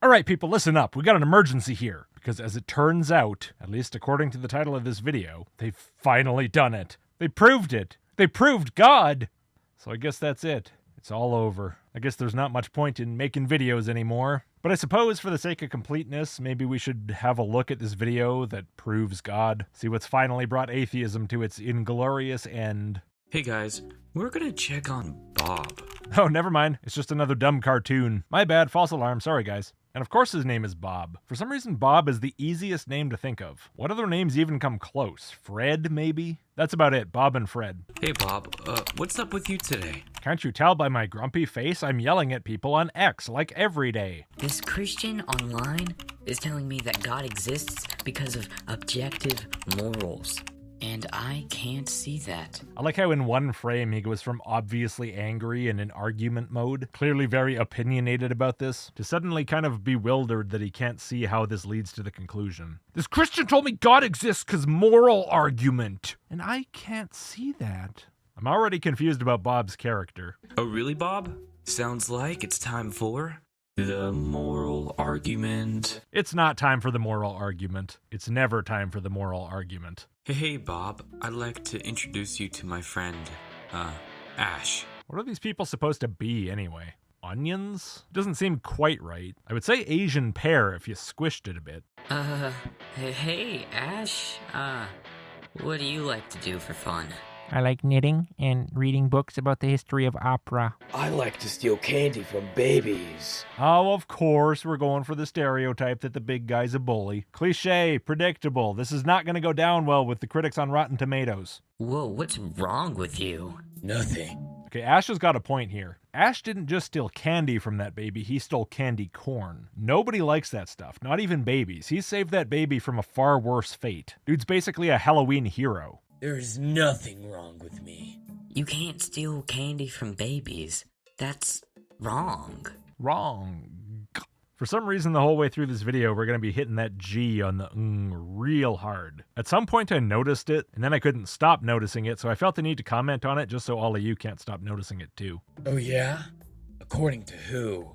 All right, people, listen up. We got an emergency here. Because as it turns out, at least according to the title of this video, they've finally done it. They proved it. They proved God. So I guess that's it. It's all over. I guess there's not much point in making videos anymore. But I suppose for the sake of completeness, maybe we should have a look at this video that proves God. See what's finally brought atheism to its inglorious end. Hey guys, we're gonna check on Bob. Oh, never mind. It's just another dumb cartoon. My bad, false alarm. Sorry, guys. And of course his name is Bob. For some reason, Bob is the easiest name to think of. What other names even come close? Fred, maybe? That's about it, Bob and Fred. Hey Bob, what's up with you today? Can't you tell by my grumpy face I'm yelling at people on X like every day? This Christian online is telling me that God exists because of objective morals. And I can't see that. I like how in one frame he goes from obviously angry and in argument mode, clearly very opinionated about this, to suddenly kind of bewildered that he can't see how this leads to the conclusion. This Christian told me God exists because moral argument. And I can't see that. I'm already confused about Bob's character. Oh really, Bob? Sounds like it's time for the moral argument. It's not time for the moral argument. It's never time for the moral argument. Hey Bob, I'd like to introduce you to my friend, Ash. What are these people supposed to be anyway? Onions? Doesn't seem quite right. I would say Asian pear if you squished it a bit. Hey, Ash, what do you like to do for fun? I like knitting and reading books about the history of opera. I like to steal candy from babies. Oh, of course, we're going for the stereotype that the big guy's a bully. Cliché, predictable. This is not going to go down well with the critics on Rotten Tomatoes. Whoa, what's wrong with you? Nothing. Okay, Ash has got a point here. Ash didn't just steal candy from that baby, he stole candy corn. Nobody likes that stuff, not even babies. He saved that baby from a far worse fate. Dude's basically a Halloween hero. There's nothing wrong with me. You can't steal candy from babies. That's wrong. Wrong. For some reason, the whole way through this video, we're going to be hitting that G on the real hard. At some point, I noticed it, and then I couldn't stop noticing it, so I felt the need to comment on it just so all of you can't stop noticing it too. Oh yeah? According to who?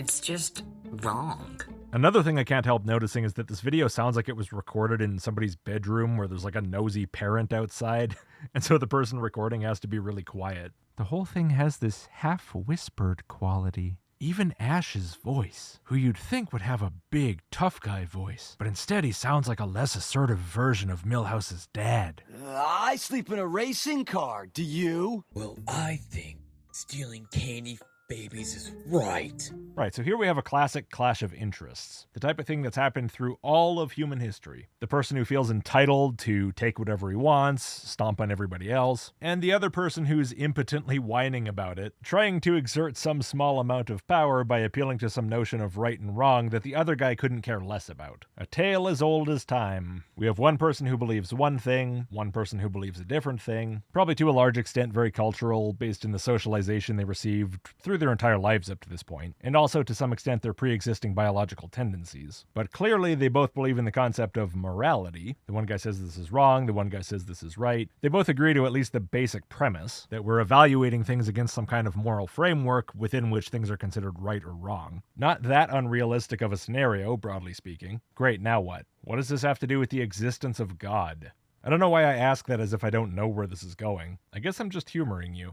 It's just wrong. Another thing I can't help noticing is that this video sounds like it was recorded in somebody's bedroom where there's like a nosy parent outside, and so the person recording has to be really quiet. The whole thing has this half-whispered quality. Even Ash's voice, who you'd think would have a big, tough guy voice, but instead he sounds like a less assertive version of Milhouse's dad. I sleep in a racing car, do you? Well, I think stealing candy from babies is right. Right, so here we have a classic clash of interests. The type of thing that's happened through all of human history. The person who feels entitled to take whatever he wants, stomp on everybody else, and the other person who's impotently whining about it, trying to exert some small amount of power by appealing to some notion of right and wrong that the other guy couldn't care less about. A tale as old as time. We have one person who believes one thing, one person who believes a different thing, probably to a large extent very cultural, based in the socialization they received through their entire lives up to this point, and also to some extent their pre-existing biological tendencies. But clearly they both believe in the concept of morality. The one guy says this is wrong, the one guy says this is right. They both agree to at least the basic premise, that we're evaluating things against some kind of moral framework within which things are considered right or wrong. Not that unrealistic of a scenario, broadly speaking. Great, now what? What does this have to do with the existence of God? I don't know why I ask that as if I don't know where this is going. I guess I'm just humoring you.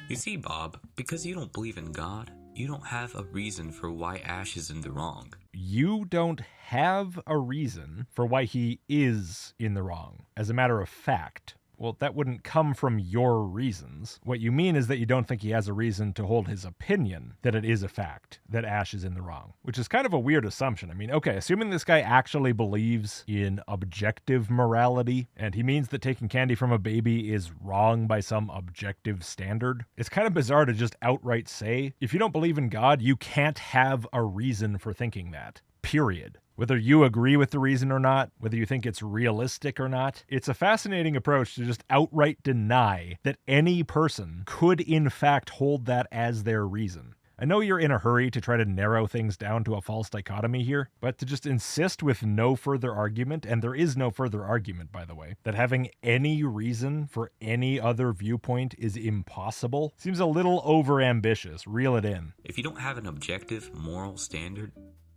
You see, Bob, because you don't believe in God, you don't have a reason for why Ash is in the wrong. You don't have a reason for why he is in the wrong. As a matter of fact, well, that wouldn't come from your reasons. What you mean is that you don't think he has a reason to hold his opinion that it is a fact that Ash is in the wrong, which is kind of a weird assumption. I mean, okay, assuming this guy actually believes in objective morality, and he means that taking candy from a baby is wrong by some objective standard, it's kind of bizarre to just outright say, if you don't believe in God, you can't have a reason for thinking that. Period. Whether you agree with the reason or not, whether you think it's realistic or not, it's a fascinating approach to just outright deny that any person could in fact hold that as their reason. I know you're in a hurry to try to narrow things down to a false dichotomy here, but to just insist with no further argument, and there is no further argument, by the way, that having any reason for any other viewpoint is impossible seems a little overambitious. Reel it in. If you don't have an objective moral standard,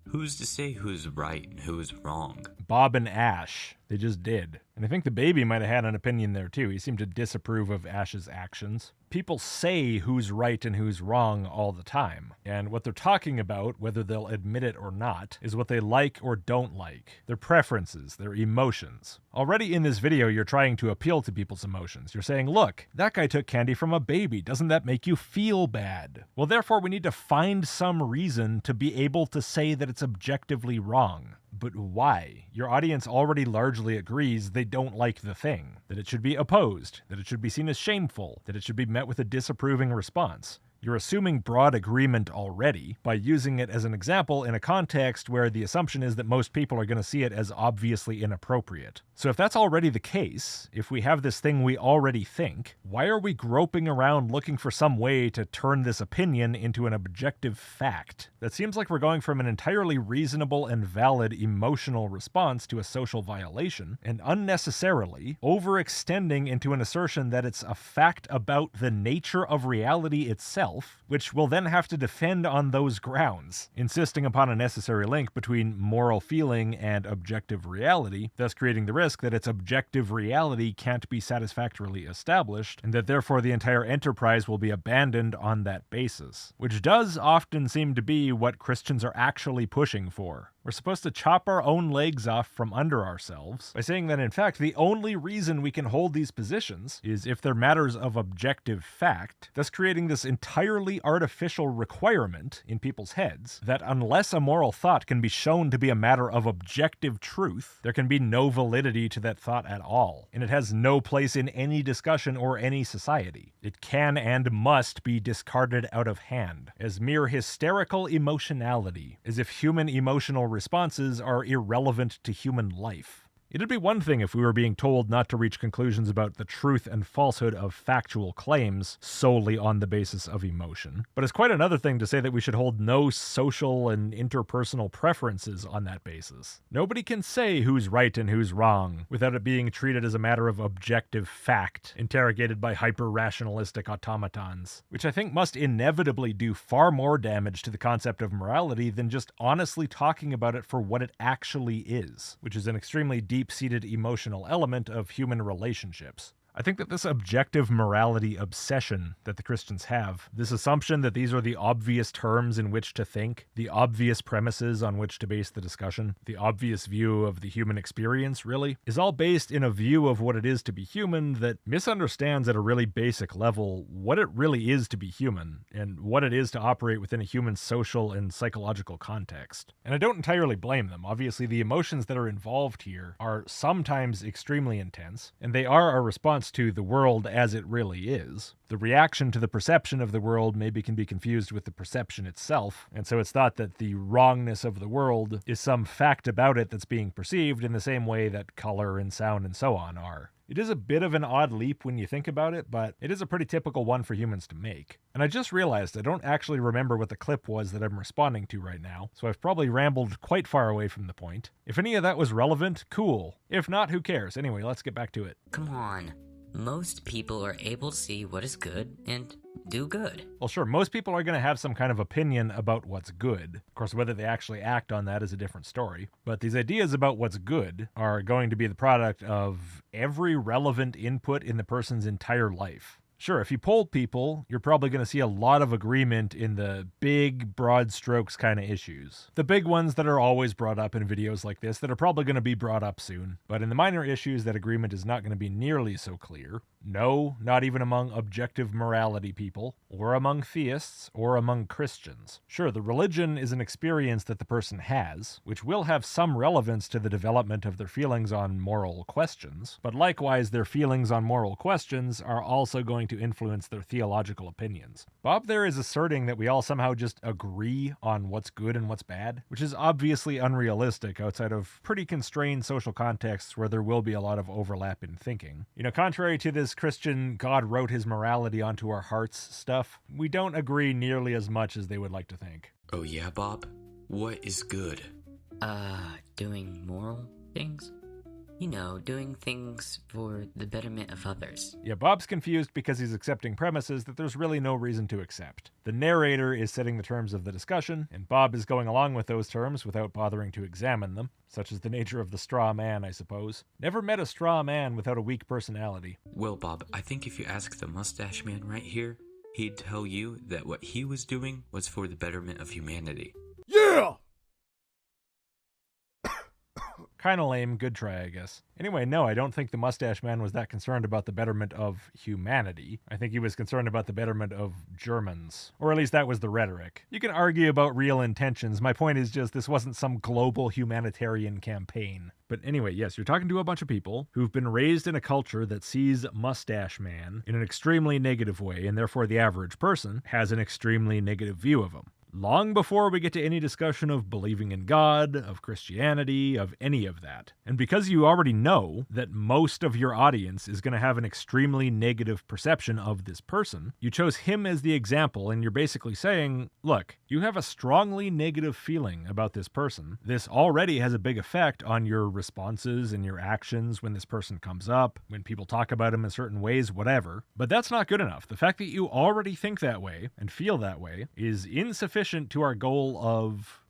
who's to say who's right and who's wrong? Bob and Ash, they just did. And I think the baby might have had an opinion there too. He seemed to disapprove of Ash's actions. People say who's right and who's wrong all the time. And what they're talking about, whether they'll admit it or not, is what they like or don't like. Their preferences, their emotions. Already in this video, you're trying to appeal to people's emotions. You're saying, look, that guy took candy from a baby. Doesn't that make you feel bad? Well, therefore, we need to find some reason to be able to say that it's objectively wrong. But why? Your audience already largely agrees they don't like the thing, that it should be opposed, that it should be seen as shameful, that it should be met with a disapproving response. You're assuming broad agreement already by using it as an example in a context where the assumption is that most people are going to see it as obviously inappropriate. So if that's already the case, if we have this thing we already think, why are we groping around looking for some way to turn this opinion into an objective fact? That seems like we're going from an entirely reasonable and valid emotional response to a social violation, and unnecessarily overextending into an assertion that it's a fact about the nature of reality itself, which will then have to defend on those grounds, insisting upon a necessary link between moral feeling and objective reality, thus creating the risk that its objective reality can't be satisfactorily established, and that therefore the entire enterprise will be abandoned on that basis, which does often seem to be what Christians are actually pushing for. We're supposed to chop our own legs off from under ourselves by saying that, in fact, the only reason we can hold these positions is if they're matters of objective fact, thus creating this entirely artificial requirement in people's heads that unless a moral thought can be shown to be a matter of objective truth, there can be no validity to that thought at all, and it has no place in any discussion or any society. It can and must be discarded out of hand as mere hysterical emotionality, as if human emotional responses are irrelevant to human life. It'd be one thing if we were being told not to reach conclusions about the truth and falsehood of factual claims solely on the basis of emotion, but it's quite another thing to say that we should hold no social and interpersonal preferences on that basis. Nobody can say who's right and who's wrong without it being treated as a matter of objective fact, interrogated by hyper-rationalistic automatons, which I think must inevitably do far more damage to the concept of morality than just honestly talking about it for what it actually is, which is an extremely deep-seated emotional element of human relationships. I think that this objective morality obsession that the Christians have, this assumption that these are the obvious terms in which to think, the obvious premises on which to base the discussion, the obvious view of the human experience, really, is all based in a view of what it is to be human that misunderstands at a really basic level what it really is to be human, and what it is to operate within a human social and psychological context. And I don't entirely blame them. Obviously, the emotions that are involved here are sometimes extremely intense, and they are a response to the world as it really is. The reaction to the perception of the world maybe can be confused with the perception itself, and so it's thought that the wrongness of the world is some fact about it that's being perceived in the same way that color and sound and so on are. It is a bit of an odd leap when you think about it, but it is a pretty typical one for humans to make. And I just realized I don't actually remember what the clip was that I'm responding to right now, so I've probably rambled quite far away from the point. If any of that was relevant, cool. If not, who cares? Anyway, let's get back to it. Come on. Most people are able to see what is good and do good. Well, sure, most people are going to have some kind of opinion about what's good. Of course, whether they actually act on that is a different story. But these ideas about what's good are going to be the product of every relevant input in the person's entire life. Sure, if you polled people, you're probably going to see a lot of agreement in the big, broad strokes kind of issues. The big ones that are always brought up in videos like this that are probably going to be brought up soon. But in the minor issues, that agreement is not going to be nearly so clear. No, not even among objective morality people, or among theists, or among Christians. Sure, the religion is an experience that the person has, which will have some relevance to the development of their feelings on moral questions, but likewise their feelings on moral questions are also going going to influence their theological opinions. Bob there is asserting that we all somehow just agree on what's good and what's bad, which is obviously unrealistic outside of pretty constrained social contexts where there will be a lot of overlap in thinking. Contrary to this Christian God wrote his morality onto our hearts stuff, we don't agree nearly as much as they would like to think. Oh yeah, Bob? What is good? Doing moral things? Doing things for the betterment of others. Yeah, Bob's confused because he's accepting premises that there's really no reason to accept. The narrator is setting the terms of the discussion, and Bob is going along with those terms without bothering to examine them, such as the nature of the straw man, I suppose. Never met a straw man without a weak personality. Well, Bob, I think if you ask the mustache man right here, he'd tell you that what he was doing was for the betterment of humanity. Yeah! Kinda lame, good try, I guess. Anyway, no, I don't think the mustache man was that concerned about the betterment of humanity. I think he was concerned about the betterment of Germans. Or at least that was the rhetoric. You can argue about real intentions. My point is just this wasn't some global humanitarian campaign. But anyway, yes, you're talking to a bunch of people who've been raised in a culture that sees mustache man in an extremely negative way, and therefore the average person has an extremely negative view of him. Long before we get to any discussion of believing in God, of Christianity, of any of that. And because you already know that most of your audience is going to have an extremely negative perception of this person, you chose him as the example, and you're basically saying, look, you have a strongly negative feeling about this person. This already has a big effect on your responses and your actions when this person comes up, when people talk about him in certain ways, whatever. But that's not good enough. The fact that you already think that way and feel that way is insufficient to our goal of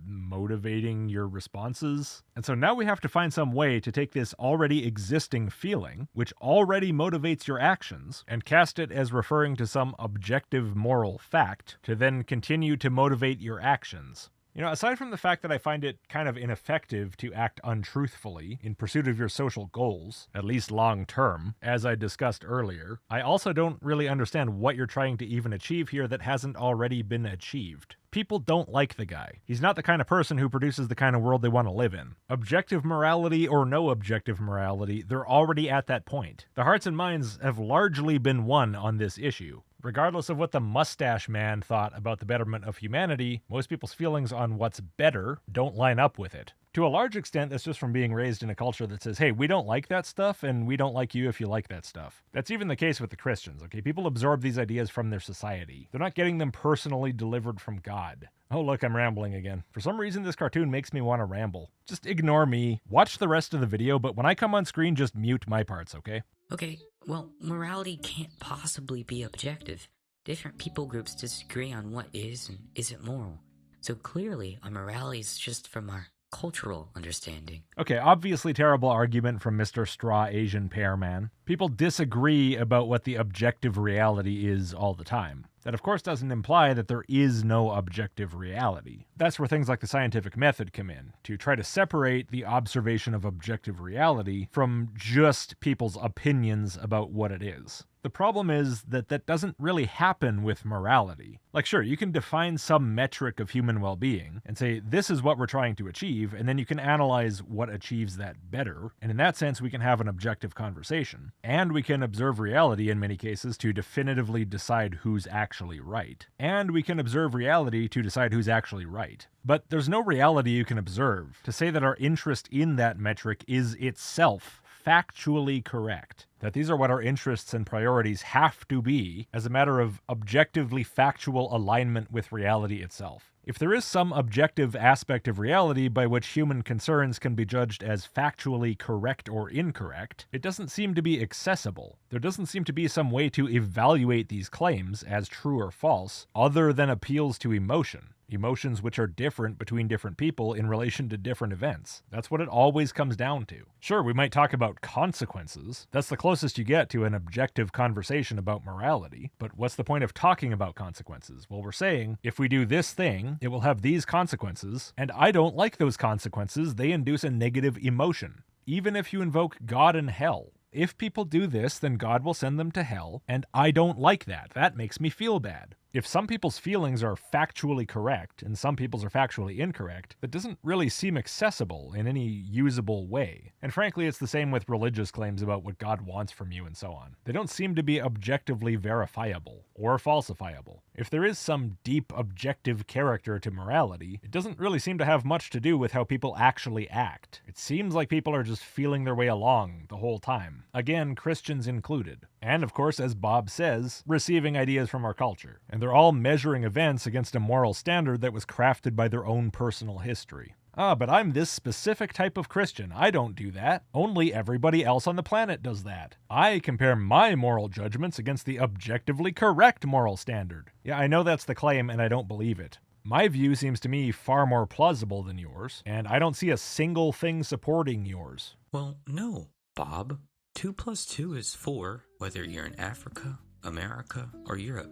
motivating your responses. And so now we have to find some way to take this already existing feeling, which already motivates your actions, and cast it as referring to some objective moral fact to then continue to motivate your actions. Aside from the fact that I find it kind of ineffective to act untruthfully in pursuit of your social goals, at least long term, as I discussed earlier, I also don't really understand what you're trying to even achieve here that hasn't already been achieved. People don't like the guy. He's not the kind of person who produces the kind of world they want to live in. Objective morality or no objective morality, they're already at that point. The hearts and minds have largely been won on this issue. Regardless of what the mustache man thought about the betterment of humanity, most people's feelings on what's better don't line up with it. To a large extent, that's just from being raised in a culture that says, hey, we don't like that stuff, and we don't like you if you like that stuff. That's even the case with the Christians, okay? People absorb these ideas from their society. They're not getting them personally delivered from God. Oh, look, I'm rambling again. For some reason, this cartoon makes me want to ramble. Just ignore me. Watch the rest of the video, but when I come on screen, just mute my parts, okay? Okay, well, morality can't possibly be objective. Different people groups disagree on what is and isn't moral. So clearly, our morality is just from our cultural understanding. Okay, obviously terrible argument from Mr. Straw Asian Pear Man. People disagree about what the objective reality is all the time. That of course doesn't imply that there is no objective reality. That's where things like the scientific method come in, to try to separate the observation of objective reality from just people's opinions about what it is. The problem is that that doesn't really happen with morality. Like, sure, you can define some metric of human well-being and say, this is what we're trying to achieve, and then you can analyze what achieves that better, and in that sense, we can have an objective conversation. And we can observe reality in many cases to definitively decide who's actually right. And we can observe reality to decide who's actually right. But there's no reality you can observe to say that our interest in that metric is itself factually correct. That these are what our interests and priorities have to be as a matter of objectively factual alignment with reality itself. If there is some objective aspect of reality by which human concerns can be judged as factually correct or incorrect, it doesn't seem to be accessible. There doesn't seem to be some way to evaluate these claims as true or false, other than appeals to emotion. Emotions which are different between different people in relation to different events. That's what it always comes down to. Sure, we might talk about consequences. That's the closest you get to an objective conversation about morality. But what's the point of talking about consequences? Well, we're saying, if we do this thing, it will have these consequences, and I don't like those consequences. They induce a negative emotion. Even if you invoke God and hell. If people do this, then God will send them to hell, and I don't like that. That makes me feel bad. If some people's feelings are factually correct and some people's are factually incorrect, that doesn't really seem accessible in any usable way. And frankly, it's the same with religious claims about what God wants from you and so on. They don't seem to be objectively verifiable or falsifiable. If there is some deep objective character to morality, it doesn't really seem to have much to do with how people actually act. It seems like people are just feeling their way along the whole time. Again, Christians included. And of course, as Bob says, receiving ideas from our culture. And they're all measuring events against a moral standard that was crafted by their own personal history. But I'm this specific type of Christian. I don't do that. Only everybody else on the planet does that. I compare my moral judgments against the objectively correct moral standard. Yeah, I know that's the claim, and I don't believe it. My view seems to me far more plausible than yours, and I don't see a single thing supporting yours. Well, no, Bob. 2 plus 2 is 4, whether you're in Africa, America, or Europe.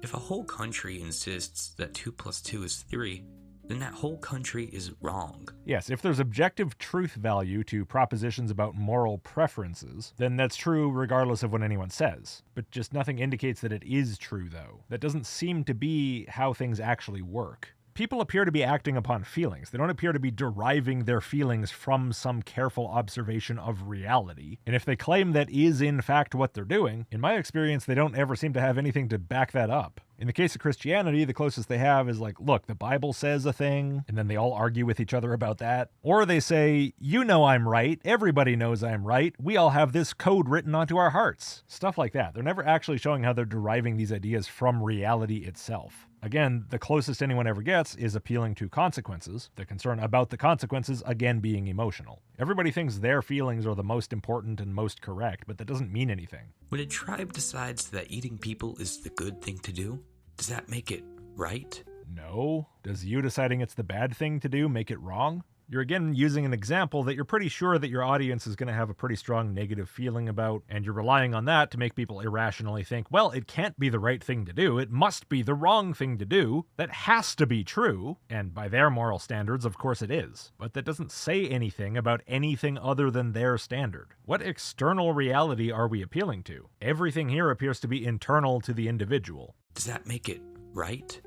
If a whole country insists that 2 plus 2 is 3, then that whole country is wrong. Yes, if there's objective truth value to propositions about moral preferences, then that's true regardless of what anyone says. But just nothing indicates that it is true, though. That doesn't seem to be how things actually work. People appear to be acting upon feelings. They don't appear to be deriving their feelings from some careful observation of reality. And if they claim that is in fact what they're doing, in my experience, they don't ever seem to have anything to back that up. In the case of Christianity, the closest they have is like, look, the Bible says a thing, and then they all argue with each other about that. Or they say, you know I'm right, everybody knows I'm right, we all have this code written onto our hearts. Stuff like that. They're never actually showing how they're deriving these ideas from reality itself. Again, the closest anyone ever gets is appealing to consequences, the concern about the consequences again being emotional. Everybody thinks their feelings are the most important and most correct, but that doesn't mean anything. When a tribe decides that eating people is the good thing to do, does that make it right? No. Does you deciding it's the bad thing to do make it wrong? You're again using an example that you're pretty sure that your audience is going to have a pretty strong negative feeling about, and you're relying on that to make people irrationally think, well, it can't be the right thing to do, it must be the wrong thing to do, that has to be true, and by their moral standards, of course it is. But that doesn't say anything about anything other than their standard. What external reality are we appealing to? Everything here appears to be internal to the individual. Does that make it right,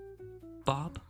Bob?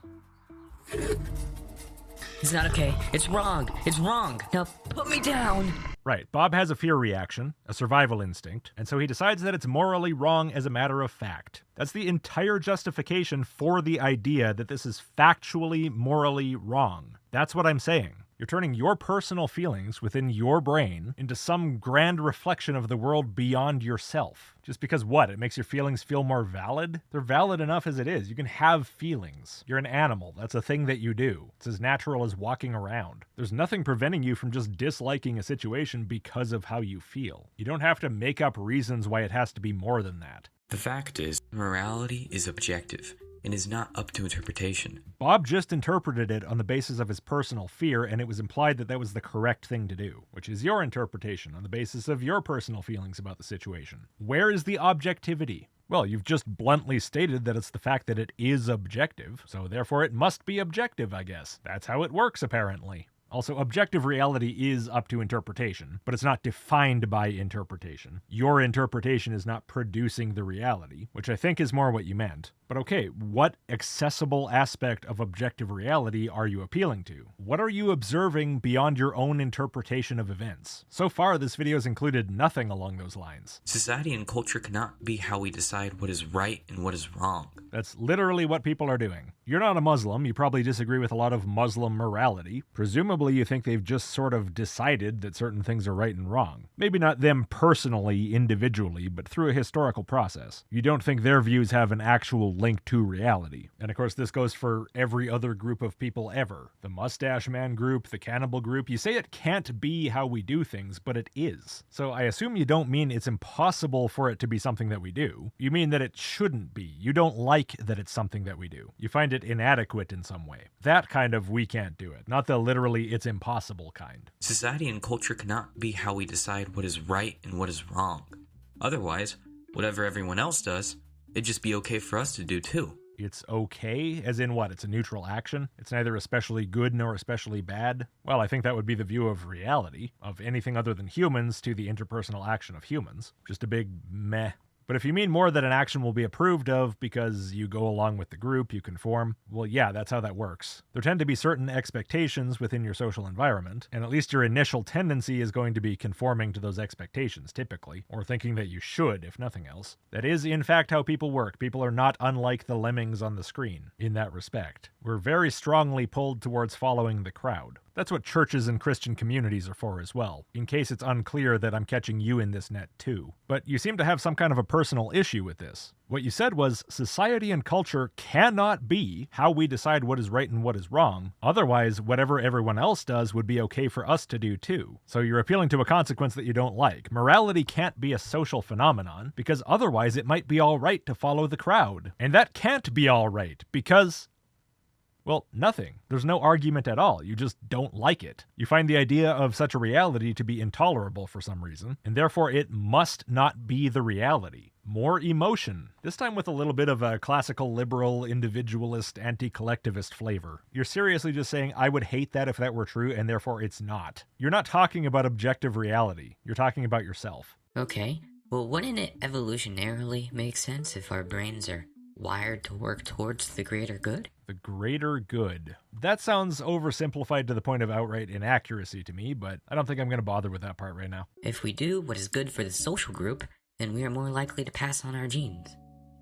It's not okay. It's wrong. It's wrong. Now put me down. Right, Bob has a fear reaction, a survival instinct, and so he decides that it's morally wrong as a matter of fact. That's the entire justification for the idea that this is factually, morally wrong. That's what I'm saying. You're turning your personal feelings within your brain into some grand reflection of the world beyond yourself. Just because what? It makes your feelings feel more valid? They're valid enough as it is. You can have feelings. You're an animal. That's a thing that you do. It's as natural as walking around. There's nothing preventing you from just disliking a situation because of how you feel. You don't have to make up reasons why it has to be more than that. The fact is, morality is objective and is not up to interpretation. Bob just interpreted it on the basis of his personal fear, and it was implied that that was the correct thing to do, which is your interpretation on the basis of your personal feelings about the situation. Where is the objectivity? Well, you've just bluntly stated that it's the fact that it is objective, so therefore it must be objective, I guess. That's how it works, apparently. Also, objective reality is up to interpretation, but it's not defined by interpretation. Your interpretation is not producing the reality, which I think is more what you meant. But okay, what accessible aspect of objective reality are you appealing to? What are you observing beyond your own interpretation of events? So far, this video has included nothing along those lines. Society and culture cannot be how we decide what is right and what is wrong. That's literally what people are doing. You're not a Muslim, you probably disagree with a lot of Muslim morality. Presumably you think they've just sort of decided that certain things are right and wrong. Maybe not them personally, individually, but through a historical process. You don't think their views have an actual link to reality. And of course this goes for every other group of people ever. The Mustache Man group, the Cannibal group. You say it can't be how we do things, but it is. So I assume you don't mean it's impossible for it to be something that we do. You mean that it shouldn't be. You don't like that it's something that we do. You find it inadequate in some way. That kind of we can't do it. Not the literally it's impossible kind. Society and culture cannot be how we decide what is right and what is wrong. Otherwise, whatever everyone else does, it'd just be okay for us to do too. It's okay? As in what? It's a neutral action? It's neither especially good nor especially bad? Well, I think that would be the view of reality, of anything other than humans to the interpersonal action of humans. Just a big meh But if you mean more that an action will be approved of because you go along with the group, you conform, well, yeah, that's how that works. There tend to be certain expectations within your social environment, and at least your initial tendency is going to be conforming to those expectations, typically, or thinking that you should, if nothing else. That is, in fact, how people work. People are not unlike the lemmings on the screen in that respect. We're very strongly pulled towards following the crowd. That's what churches and Christian communities are for as well, in case it's unclear that I'm catching you in this net too. But you seem to have some kind of a personal issue with this. What you said was, society and culture cannot be how we decide what is right and what is wrong. Otherwise, whatever everyone else does would be okay for us to do too. So you're appealing to a consequence that you don't like. Morality can't be a social phenomenon, because otherwise it might be all right to follow the crowd. And that can't be all right, because... well, nothing. There's no argument at all. You just don't like it. You find the idea of such a reality to be intolerable for some reason, and therefore it must not be the reality. More emotion, this time with a little bit of a classical liberal, individualist, anti-collectivist flavor. You're seriously just saying, I would hate that if that were true, and therefore it's not. You're not talking about objective reality. You're talking about yourself. Okay, well, wouldn't it evolutionarily make sense if our brains are wired to work towards the greater good? The greater good. That sounds oversimplified to the point of outright inaccuracy to me, but I don't think I'm going to bother with that part right now. If we do what is good for the social group, then we are more likely to pass on our genes.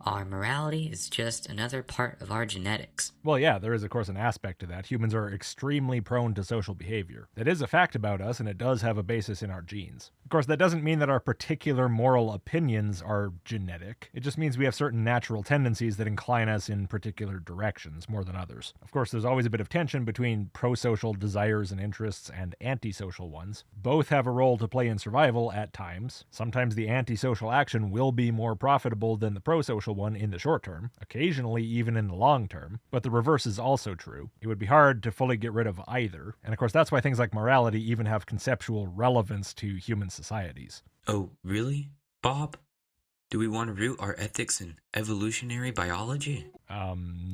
Our morality is just another part of our genetics. Well, yeah, there is of course an aspect to that. Humans are extremely prone to social behavior. That is a fact about us, and it does have a basis in our genes. Of course, that doesn't mean that our particular moral opinions are genetic. It just means we have certain natural tendencies that incline us in particular directions more than others. Of course, there's always a bit of tension between pro-social desires and interests and antisocial ones. Both have a role to play in survival at times. Sometimes the antisocial action will be more profitable than the pro-social one in the short term, occasionally even in the long term, but the reverse is also true. It would be hard to fully get rid of either, and of course that's why things like morality even have conceptual relevance to human societies. Oh, really, Bob? Do we want to root our ethics in evolutionary biology?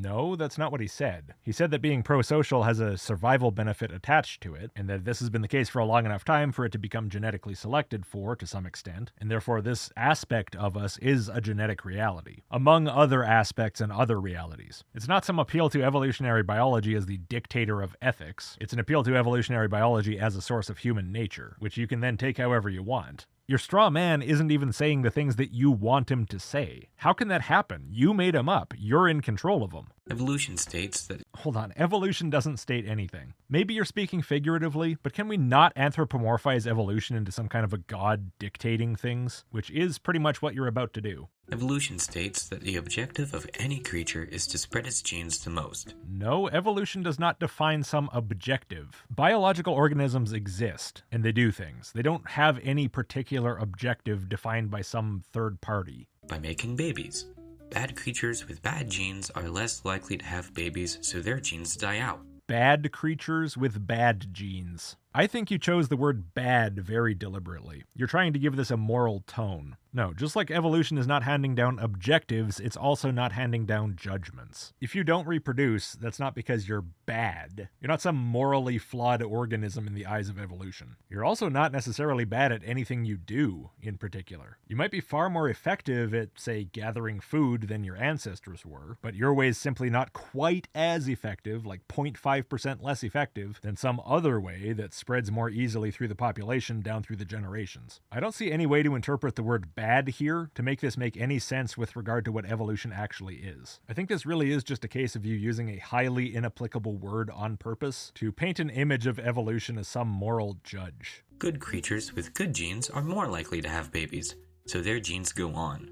No, that's not what he said. He said that being pro-social has a survival benefit attached to it, and that this has been the case for a long enough time for it to become genetically selected for, to some extent, and therefore this aspect of us is a genetic reality, among other aspects and other realities. It's not some appeal to evolutionary biology as the dictator of ethics. It's an appeal to evolutionary biology as a source of human nature, which you can then take however you want. Your straw man isn't even saying the things that you want him to say. How can that happen? You made him up. You're in control of him. Evolution states that... Hold on, evolution doesn't state anything. Maybe you're speaking figuratively, but can we not anthropomorphize evolution into some kind of a god dictating things? Which is pretty much what you're about to do. Evolution states that the objective of any creature is to spread its genes the most. No, evolution does not define some objective. Biological organisms exist, and they do things. They don't have any particular objective defined by some third party. By making babies. Bad creatures with bad genes are less likely to have babies, so their genes die out. Bad creatures with bad genes. I think you chose the word bad very deliberately. You're trying to give this a moral tone. No, just like evolution is not handing down objectives, it's also not handing down judgments. If you don't reproduce, that's not because you're bad. You're not some morally flawed organism in the eyes of evolution. You're also not necessarily bad at anything you do, in particular. You might be far more effective at, say, gathering food than your ancestors were, but your way is simply not quite as effective, like 0.5% less effective, than some other way that spreads more easily through the population down through the generations. I don't see any way to interpret the word bad here to make this make any sense with regard to what evolution actually is. I think this really is just a case of you using a highly inapplicable word on purpose to paint an image of evolution as some moral judge. Good creatures with good genes are more likely to have babies, so their genes go on.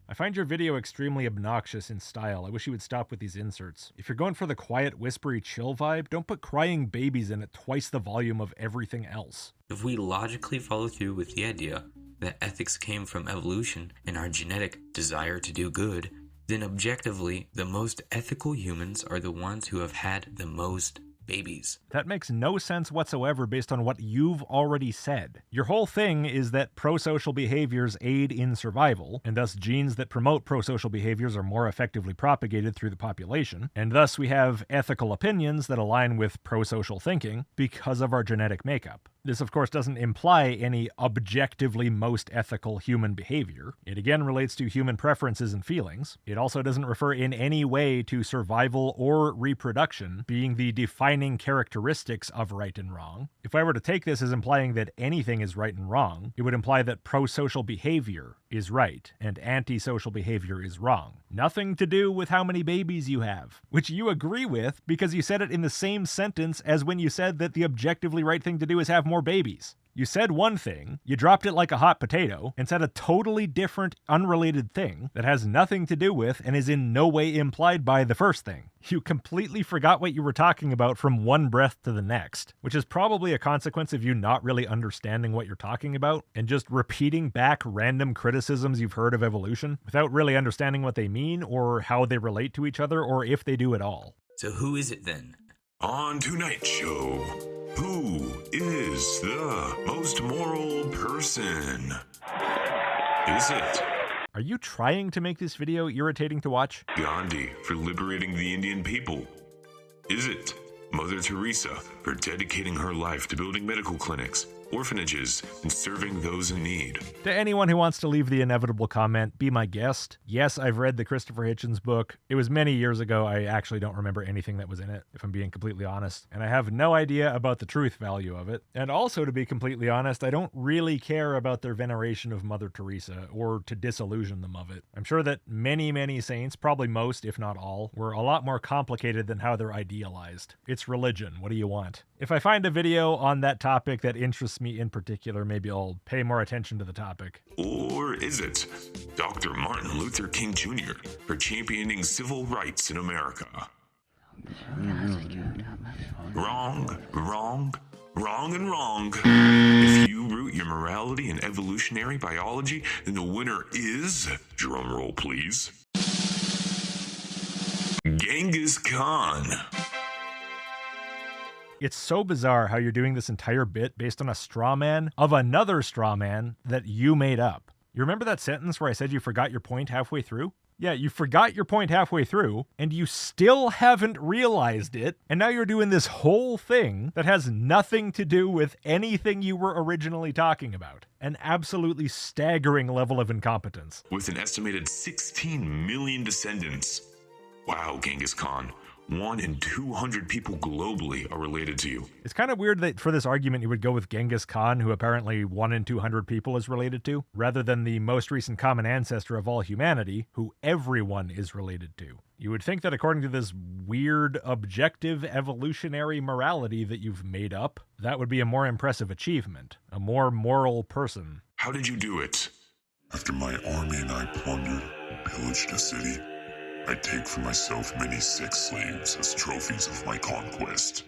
I find your video extremely obnoxious in style. I wish you would stop with these inserts. If you're going for the quiet, whispery, chill vibe, don't put crying babies in at twice the volume of everything else. If we logically follow through with the idea that ethics came from evolution and our genetic desire to do good, then objectively, the most ethical humans are the ones who have had the most babies. That makes no sense whatsoever based on what you've already said. Your whole thing is that pro-social behaviors aid in survival, and thus genes that promote pro-social behaviors are more effectively propagated through the population, and thus we have ethical opinions that align with pro-social thinking because of our genetic makeup. This, of course, doesn't imply any objectively most ethical human behavior. It again relates to human preferences and feelings. It also doesn't refer in any way to survival or reproduction being the defining characteristics of right and wrong. If I were to take this as implying that anything is right and wrong, it would imply that pro-social behavior is right and anti-social behavior is wrong. Nothing to do with how many babies you have, which you agree with because you said it in the same sentence as when you said that the objectively right thing to do is have more babies. You said one thing, you dropped it like a hot potato, and said a totally different, unrelated thing that has nothing to do with and is in no way implied by the first thing. You completely forgot what you were talking about from one breath to the next, which is probably a consequence of you not really understanding what you're talking about and just repeating back random criticisms you've heard of evolution without really understanding what they mean or how they relate to each other or if they do at all. So who is it then? On tonight's show, who is the most moral person? Is it Are you trying to make this video irritating to watch? Gandhi for liberating the Indian people? Is it Mother Teresa for dedicating her life to building medical clinics, orphanages, and serving those in need? To anyone who wants to leave the inevitable comment, be my guest. Yes, I've read the Christopher Hitchens book. It was many years ago. I actually don't remember anything that was in it, if I'm being completely honest. And I have no idea about the truth value of it. And also, to be completely honest, I don't really care about their veneration of Mother Teresa or to disillusion them of it. I'm sure that many, many saints, probably most, if not all, were a lot more complicated than how they're idealized. It's religion. What do you want? If I find a video on that topic that interests me in particular, maybe I'll pay more attention to the topic. Or is it Dr. Martin Luther King Jr. for championing civil rights in America? Wrong, wrong, wrong, and wrong. If you root your morality in evolutionary biology, then the winner is, drumroll please, Genghis Khan. It's so bizarre how you're doing this entire bit based on a straw man of another straw man that you made up. You remember that sentence where I said you forgot your point halfway through? Yeah, you forgot your point halfway through, and you still haven't realized it, and now you're doing this whole thing that has nothing to do with anything you were originally talking about. An absolutely staggering level of incompetence. With an estimated 16 million descendants. Wow, Genghis Khan. 1 in 200 people globally are related to you. It's kind of weird that for this argument you would go with Genghis Khan, who apparently 1 in 200 people is related to, rather than the most recent common ancestor of all humanity, who everyone is related to. You would think that according to this weird, objective, evolutionary morality that you've made up, that would be a more impressive achievement, a more moral person. How did you do it? After my army and I plundered and pillaged a city, I take for myself many sick slaves as trophies of my conquest.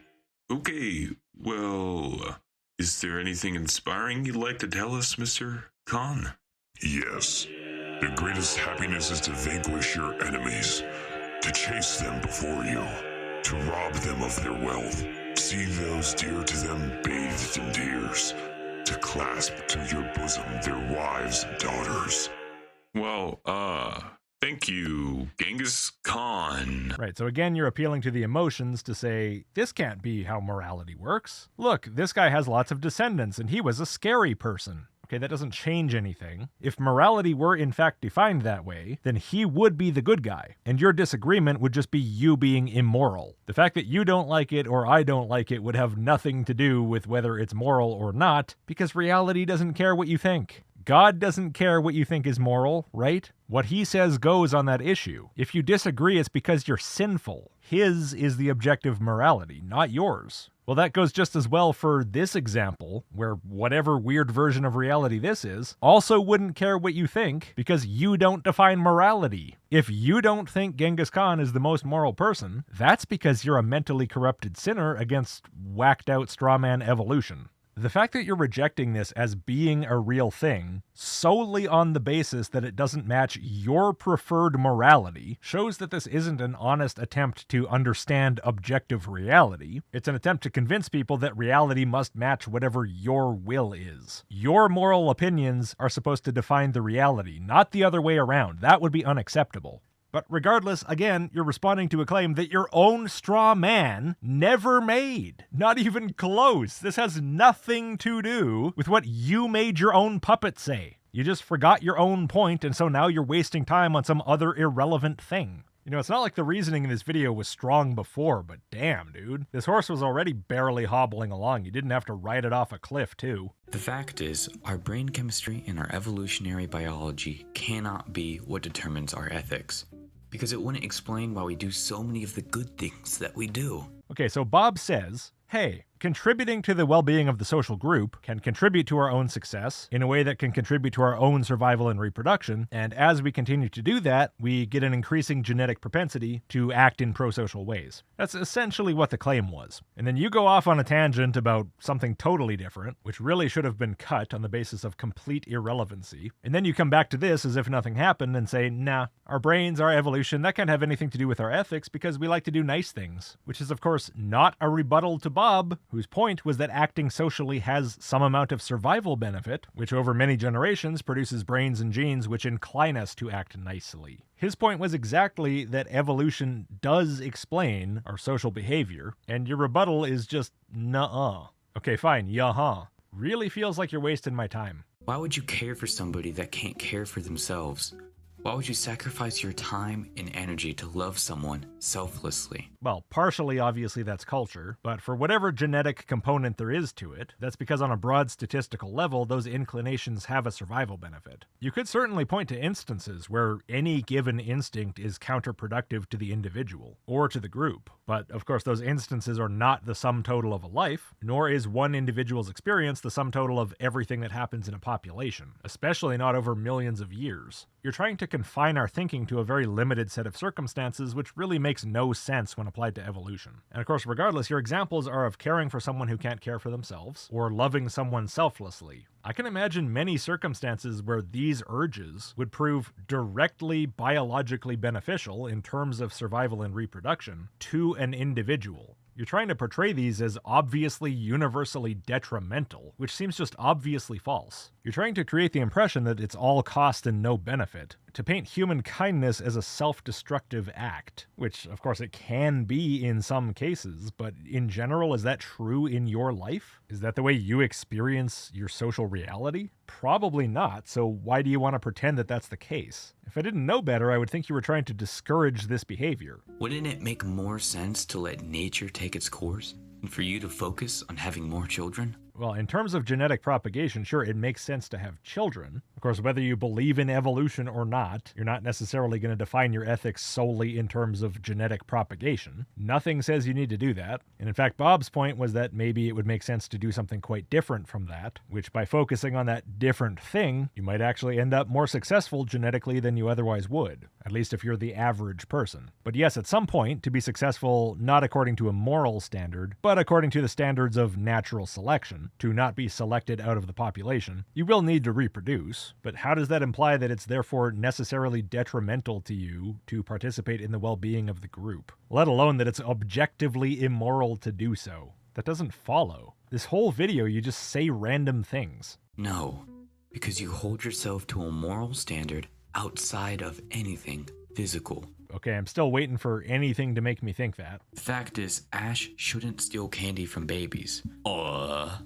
Okay, well, is there anything inspiring you'd like to tell us, Mr. Khan? Yes. The greatest happiness is to vanquish your enemies, to chase them before you, to rob them of their wealth, see those dear to them bathed in tears, to clasp to your bosom their wives and daughters. Well, thank you, Genghis Khan. Right, so again, you're appealing to the emotions to say, this can't be how morality works. Look, this guy has lots of descendants, and he was a scary person. Okay, that doesn't change anything. If morality were in fact defined that way, then he would be the good guy, and your disagreement would just be you being immoral. The fact that you don't like it or I don't like it would have nothing to do with whether it's moral or not, because reality doesn't care what you think. God doesn't care what you think is moral, right? What he says goes on that issue. If you disagree, it's because you're sinful. His is the objective morality, not yours. Well, that goes just as well for this example, where whatever weird version of reality this is, also wouldn't care what you think, because you don't define morality. If you don't think Genghis Khan is the most moral person, that's because you're a mentally corrupted sinner against whacked out strawman evolution. The fact that you're rejecting this as being a real thing, solely on the basis that it doesn't match your preferred morality, shows that this isn't an honest attempt to understand objective reality. It's an attempt to convince people that reality must match whatever your will is. Your moral opinions are supposed to define the reality, not the other way around. That would be unacceptable. But regardless, again, you're responding to a claim that your own straw man never made. Not even close. This has nothing to do with what you made your own puppet say. You just forgot your own point, and so now you're wasting time on some other irrelevant thing. You know, it's not like the reasoning in this video was strong before, but damn, dude. This horse was already barely hobbling along. You didn't have to ride it off a cliff, too. The fact is, our brain chemistry and our evolutionary biology cannot be what determines our ethics, because it wouldn't explain why we do so many of the good things that we do. Okay, so Bob says, hey, contributing to the well-being of the social group can contribute to our own success in a way that can contribute to our own survival and reproduction, and as we continue to do that, we get an increasing genetic propensity to act in pro-social ways. That's essentially what the claim was. And then you go off on a tangent about something totally different, which really should have been cut on the basis of complete irrelevancy, and then you come back to this as if nothing happened and say, nah, our brains, our evolution, that can't have anything to do with our ethics because we like to do nice things, which is of course not a rebuttal to Bob, whose point was that acting socially has some amount of survival benefit, which over many generations produces brains and genes which incline us to act nicely. His point was exactly that evolution does explain our social behavior, and your rebuttal is just nuh-uh. Okay, fine, yeah-huh. Really feels like you're wasting my time. Why would you care for somebody that can't care for themselves? Why would you sacrifice your time and energy to love someone selflessly? Well, partially, obviously, that's culture, but for whatever genetic component there is to it, that's because on a broad statistical level, those inclinations have a survival benefit. You could certainly point to instances where any given instinct is counterproductive to the individual, or to the group, but of course those instances are not the sum total of a life, nor is one individual's experience the sum total of everything that happens in a population, especially not over millions of years. You're trying to confine our thinking to a very limited set of circumstances, which really makes no sense when applied to evolution. And of course, regardless, your examples are of caring for someone who can't care for themselves, or loving someone selflessly. I can imagine many circumstances where these urges would prove directly biologically beneficial in terms of survival and reproduction to an individual. You're trying to portray these as obviously universally detrimental, which seems just obviously false. You're trying to create the impression that it's all cost and no benefit, to paint human kindness as a self-destructive act, which of course it can be in some cases, but in general, is that true in your life? Is that the way you experience your social reality? Probably not, so why do you want to pretend that that's the case? If I didn't know better, I would think you were trying to discourage this behavior. Wouldn't it make more sense to let nature take its course, and for you to focus on having more children? Well, in terms of genetic propagation, sure, it makes sense to have children. Of course, whether you believe in evolution or not, you're not necessarily going to define your ethics solely in terms of genetic propagation. Nothing says you need to do that. And in fact, Bob's point was that maybe it would make sense to do something quite different from that, which by focusing on that different thing, you might actually end up more successful genetically than you otherwise would, at least if you're the average person. But yes, at some point, to be successful not according to a moral standard, but according to the standards of natural selection, to not be selected out of the population, you will need to reproduce, but how does that imply that it's therefore necessarily detrimental to you to participate in the well-being of the group? Let alone that it's objectively immoral to do so. That doesn't follow. This whole video, you just say random things. No, because you hold yourself to a moral standard outside of anything physical. Okay, I'm still waiting for anything to make me think that. The fact is, Ash shouldn't steal candy from babies.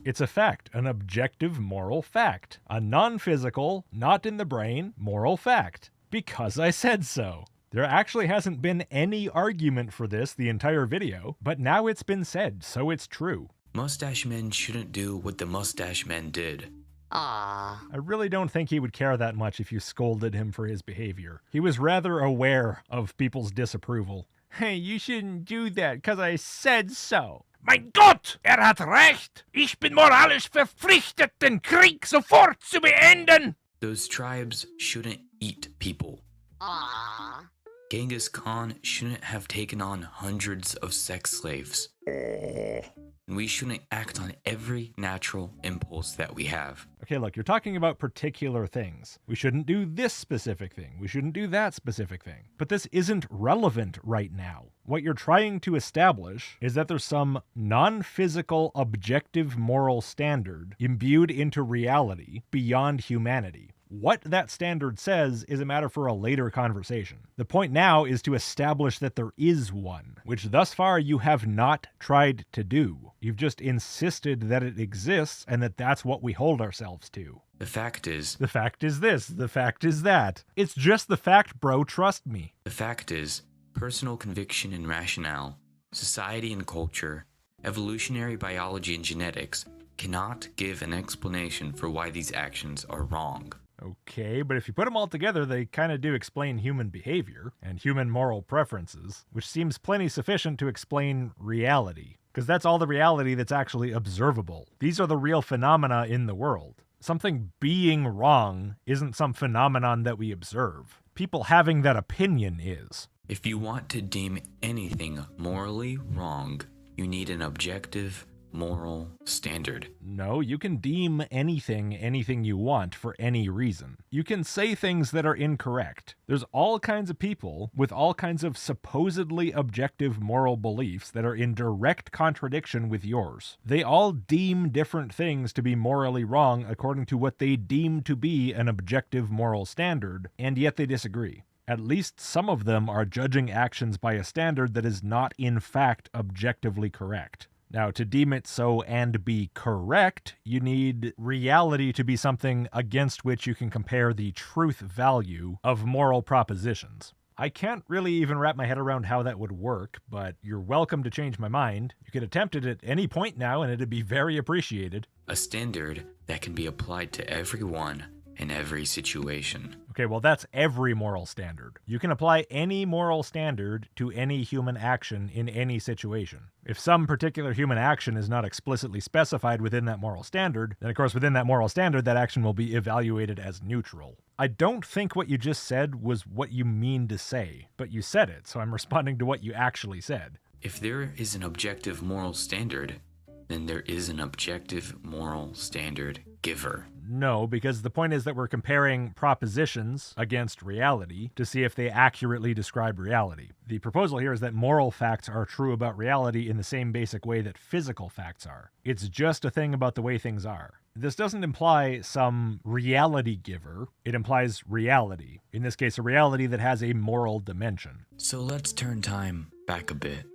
It's a fact, an objective moral fact. A non-physical, not in the brain, moral fact. Because I said so. There actually hasn't been any argument for this the entire video, but now it's been said, so it's true. Mustache men shouldn't do what the mustache men did. Ah. I really don't think he would care that much if you scolded him for his behavior. He was rather aware of people's disapproval. Hey, you shouldn't do that, 'cause I said so. Mein Gott, hat recht. Ich bin moralisch verpflichtet, den Krieg sofort zu beenden. Those tribes shouldn't eat people. Ah. Genghis Khan shouldn't have taken on hundreds of sex slaves. And we shouldn't act on every natural impulse that we have. Okay, look, you're talking about particular things. We shouldn't do this specific thing. We shouldn't do that specific thing. But this isn't relevant right now. What you're trying to establish is that there's some non-physical, objective moral standard imbued into reality beyond humanity. What that standard says is a matter for a later conversation. The point now is to establish that there is one, which thus far you have not tried to do. You've just insisted that it exists and that that's what we hold ourselves to. The fact is this, the fact is that. It's just the fact, bro, trust me. The fact is, personal conviction and rationale, society and culture, evolutionary biology and genetics cannot give an explanation for why these actions are wrong. Okay, but if you put them all together, they kind of do explain human behavior and human moral preferences, which seems plenty sufficient to explain reality, because that's all the reality that's actually observable. These are the real phenomena in the world. Something being wrong isn't some phenomenon that we observe. People having that opinion is. If you want to deem anything morally wrong, you need an objective moral standard. No, you can deem anything you want for any reason. You can say things that are incorrect. There's all kinds of people with all kinds of supposedly objective moral beliefs that are in direct contradiction with yours. They all deem different things to be morally wrong according to what they deem to be an objective moral standard, and yet they disagree. At least some of them are judging actions by a standard that is not in fact objectively correct. Now, to deem it so and be correct, you need reality to be something against which you can compare the truth value of moral propositions. I can't really even wrap my head around how that would work, but you're welcome to change my mind. You could attempt it at any point now, and it'd be very appreciated. A standard that can be applied to everyone in every situation. Okay, well, that's every moral standard. You can apply any moral standard to any human action in any situation. If some particular human action is not explicitly specified within that moral standard, then of course within that moral standard, that action will be evaluated as neutral. I don't think what you just said was what you mean to say, but you said it, so I'm responding to what you actually said. If there is an objective moral standard, then there is an objective moral standard giver. No, because the point is that we're comparing propositions against reality to see if they accurately describe reality. The proposal here is that moral facts are true about reality in the same basic way that physical facts are. It's just a thing about the way things are. This doesn't imply some reality giver. It implies reality. In this case, a reality that has a moral dimension. So let's turn time back a bit.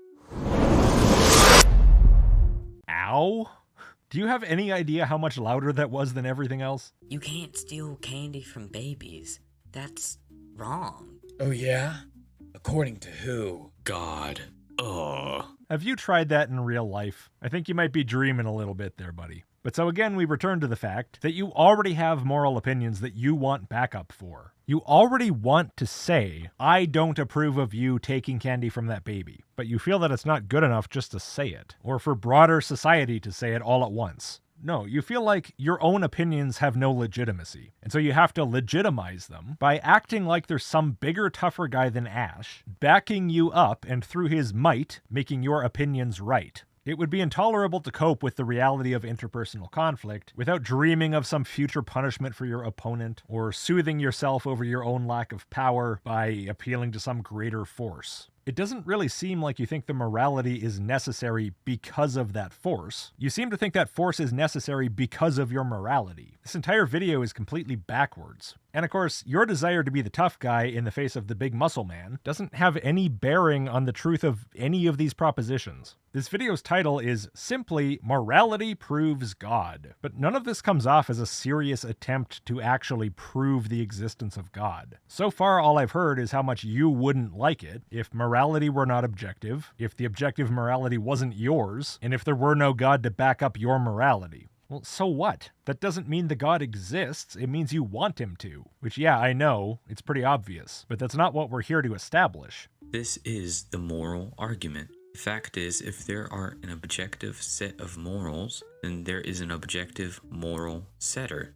Ow? Do you have any idea how much louder that was than everything else? You can't steal candy from babies. That's wrong. Oh yeah? According to who? God. Ugh. Have you tried that in real life? I think you might be dreaming a little bit there, buddy. But so again, we return to the fact that you already have moral opinions that you want backup for. You already want to say, I don't approve of you taking candy from that baby, but you feel that it's not good enough just to say it, or for broader society to say it all at once. No, you feel like your own opinions have no legitimacy, and so you have to legitimize them by acting like there's some bigger, tougher guy than Ash, backing you up and through his might, making your opinions right. It would be intolerable to cope with the reality of interpersonal conflict without dreaming of some future punishment for your opponent or soothing yourself over your own lack of power by appealing to some greater force. It doesn't really seem like you think the morality is necessary because of that force. You seem to think that force is necessary because of your morality. This entire video is completely backwards. And of course, your desire to be the tough guy in the face of the big muscle man doesn't have any bearing on the truth of any of these propositions. This video's title is simply Morality Proves God, but none of this comes off as a serious attempt to actually prove the existence of God. So far, all I've heard is how much you wouldn't like it if morality were not objective, if the objective morality wasn't yours, and if there were no God to back up your morality. Well, so what? That doesn't mean the God exists, it means you want him to. Which, yeah, I know, it's pretty obvious, but that's not what we're here to establish. This is the moral argument. The fact is, if there are an objective set of morals, then there is an objective moral setter,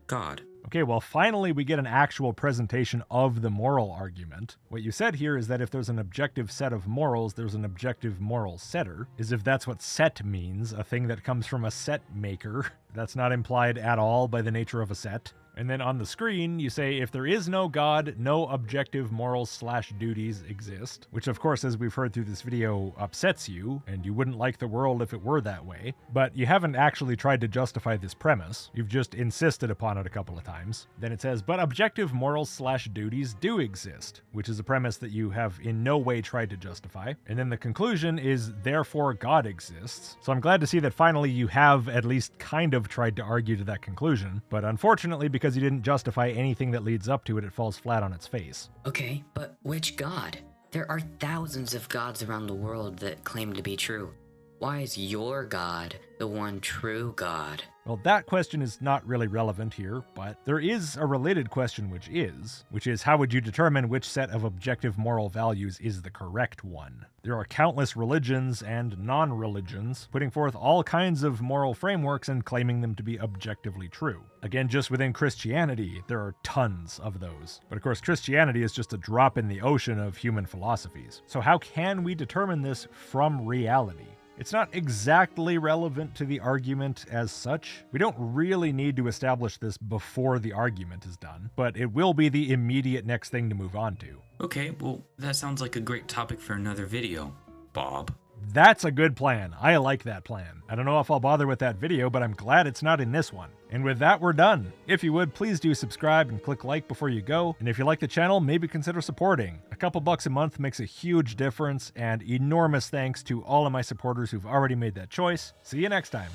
God. Okay, well, finally we get an actual presentation of the moral argument. What you said here is that if there's an objective set of morals, there's an objective moral setter, as if that's what set means, a thing that comes from a set maker. That's not implied at all by the nature of a set. And then on the screen, you say if there is no God, no objective morals/duties exist, which of course, as we've heard through this video, upsets you, and you wouldn't like the world if it were that way. But you haven't actually tried to justify this premise. You've just insisted upon it a couple of times. Then it says, but objective morals/duties do exist, which is a premise that you have in no way tried to justify. And then the conclusion is, therefore God exists. So I'm glad to see that finally you have at least kind of tried to argue to that conclusion. But unfortunately, because you didn't justify anything that leads up to it, it falls flat on its face. Okay, but which God? There are thousands of gods around the world that claim to be true. Why is your God the one true God? Well, that question is not really relevant here, but there is a related question which is how would you determine which set of objective moral values is the correct one? There are countless religions and non-religions putting forth all kinds of moral frameworks and claiming them to be objectively true. Again, just within Christianity, there are tons of those. But of course, Christianity is just a drop in the ocean of human philosophies. So how can we determine this from reality? It's not exactly relevant to the argument as such. We don't really need to establish this before the argument is done, but it will be the immediate next thing to move on to. Okay, well, that sounds like a great topic for another video, Bob. That's a good plan. I like that plan. I don't know if I'll bother with that video, but I'm glad it's not in this one. And with that, we're done. If you would, please do subscribe and click like before you go. And if you like the channel, maybe consider supporting. A couple bucks a month makes a huge difference, and enormous thanks to all of my supporters who've already made that choice. See you next time.